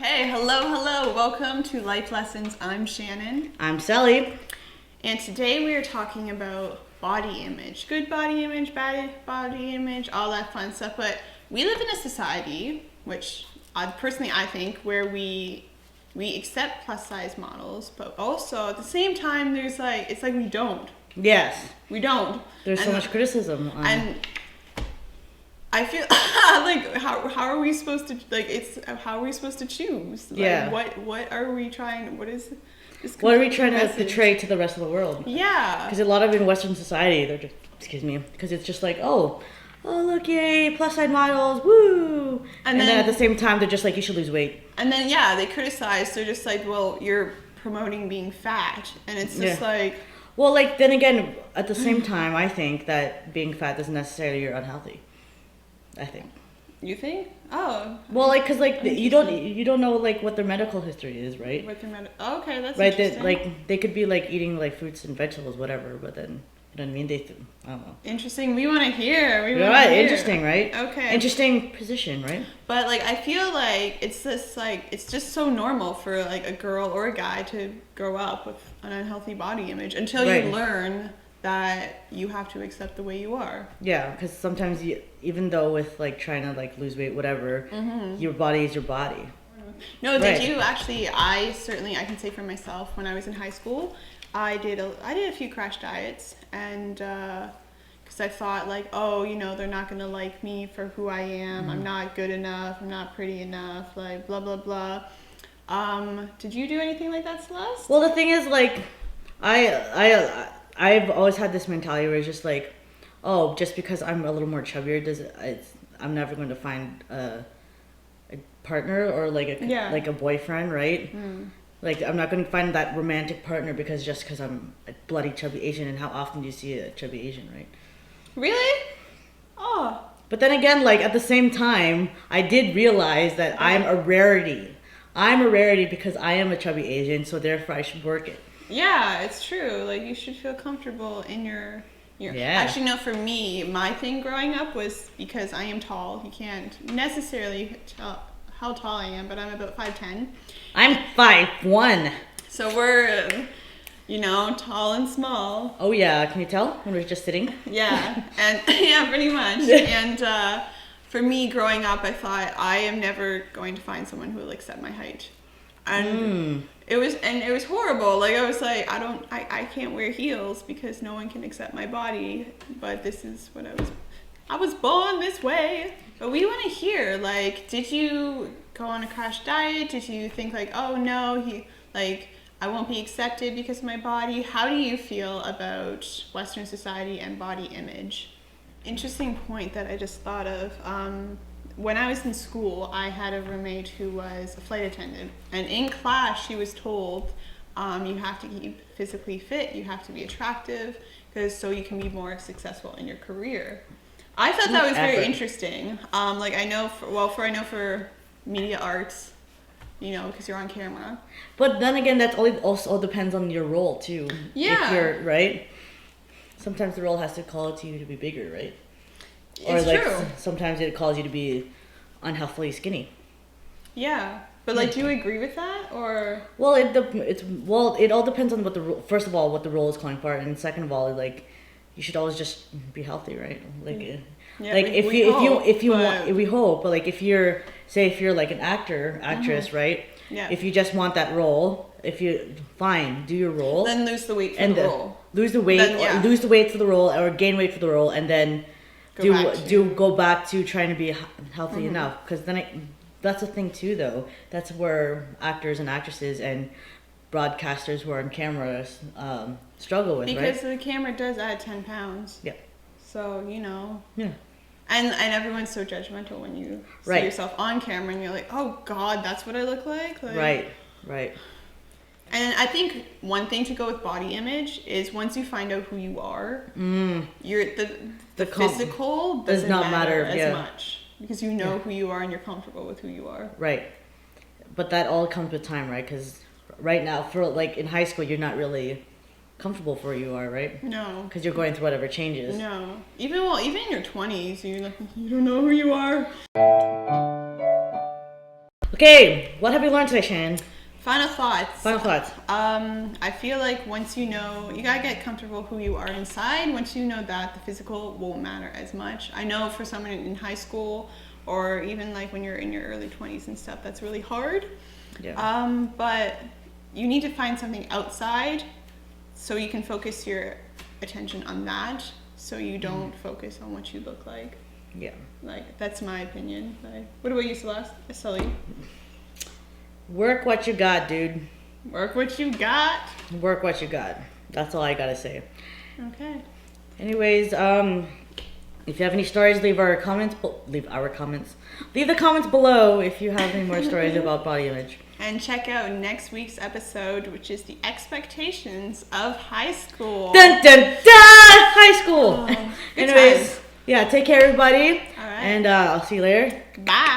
Okay, hello. Welcome to Life Lessons. I'm Shannon. I'm ceLLy. And today we are talking about body image. Good body image, bad body image, all that fun stuff. But we live in a society, which personally I think, where we accept plus size models, but also at the same time it's like we don't. Yes. We don't. There's so much criticism. And I feel like how are we supposed to how are we supposed to choose? Like, yeah. What are we trying? What is this? What are we trying to portray to the rest of the world? Yeah. Because a lot of in Western society, they're just because it's just like oh look, yay, plus size models, woo, and then at the same time they're just like you should lose weight. And then they criticize. They're just like, well, you're promoting being fat, and it's just like. Well, like then again, at the same time, I think that being fat doesn't necessarily you're unhealthy. I think. You think? Oh. Well, like, cause like you don't know like what their medical history is, right? What their okay, that's right. Interesting. They could be like eating like fruits and vegetables, whatever, but then you know what I mean. I don't know. Interesting. We want to hear. Interesting, right? Okay. Interesting position, right? But like, I feel like it's just so normal for like a girl or a guy to grow up with an unhealthy body image until you learn that you have to accept the way you are. Yeah, because sometimes even though with like trying to like lose weight, whatever, your body is your body. No, did you actually? I can say for myself, when I was in high school, I did a few crash diets, and because I thought like, oh, they're not gonna like me for who I am. I'm not good enough. I'm not pretty enough. Like blah blah blah. Did you do anything like that, Celeste? Well, the thing is, like, I've always had this mentality where it's just like, oh, just because I'm a little more chubbier, I'm never going to find a partner or like a boyfriend, right? Like I'm not going to find that romantic partner because I'm a bloody chubby Asian. And how often do you see a chubby Asian, right? Really? Oh. But then again, like at the same time, I did realize that I'm a rarity. I'm a rarity because I am a chubby Asian, so therefore I should work it. Yeah, it's true. Like you should feel comfortable in your. Actually, no. For me, my thing growing up was because I am tall. You can't necessarily tell how tall I am, but I'm about 5'10". I'm 5'1". So we're, tall and small. Oh yeah, can you tell when we're just sitting? Yeah, and yeah, pretty much. And for me, growing up, I thought I am never going to find someone who will accept my height. And it was horrible. Like I was like, I can't wear heels because no one can accept my body. But this is what I was born this way. But we want to hear, like, did you go on a crash diet? Did you think like, oh no, I won't be accepted because of my body? How do you feel about Western society and body image? Interesting point that I just thought of. When I was in school, I had a roommate who was a flight attendant, and in class she was told you have to keep physically fit, you have to be attractive, so you can be more successful in your career. I thought that was very interesting. I know for media arts, because you're on camera. But then again, that also depends on your role too. Yeah. If you're right. Sometimes the role has to call to you to be bigger, right? It's true. Sometimes it calls you to be unhealthily skinny. Yeah, but do you agree with that or? Well, it all depends on what first of all what the role is calling for, and second of all, like you should always just be healthy, right? We hope, but like if you're like an actress, right? Yeah. If you just want that role, do your role. Then lose the weight for the role. Lose the weight, lose the weight for the role, or gain weight for the role, and then go back to trying to be healthy enough. Because then that's the thing too, though. That's where actors and actresses and broadcasters who are on camera struggle with, because the camera does add 10 pounds. Yeah. So Yeah. And everyone's so judgmental when you see yourself on camera and you're like, oh God, that's what I look like. Right. And I think one thing to go with body image is once you find out who you are, the physical does not matter as much because you know who you are and you're comfortable with who you are. Right. But that all comes with time, right? Because right now, for like in high school, you're not really comfortable for where you are, right? No. Because you're going through whatever changes. No. Even in your 20s, you don't know who you are. Okay, what have we learned today, Shannon? Final thoughts. Final thoughts. I feel like once you know, you gotta get comfortable who you are inside. Once you know that, the physical won't matter as much. I know for someone in high school or even like when you're in your early 20s and stuff, that's really hard. Yeah. But you need to find something outside so you can focus your attention on that, so you don't focus on what you look like. Yeah. Like, that's my opinion. What about you, ceLLy? Work what you got, dude. Work what you got. Work what you got. That's all I gotta say. Okay. Anyways, if you have any stories, leave the comments below if you have any more stories about body image. And check out next week's episode, which is the expectations of high school. Dun dun dun! High school. Oh, Anyways, times. yeah, take care, everybody. All right. And I'll see you later. Bye.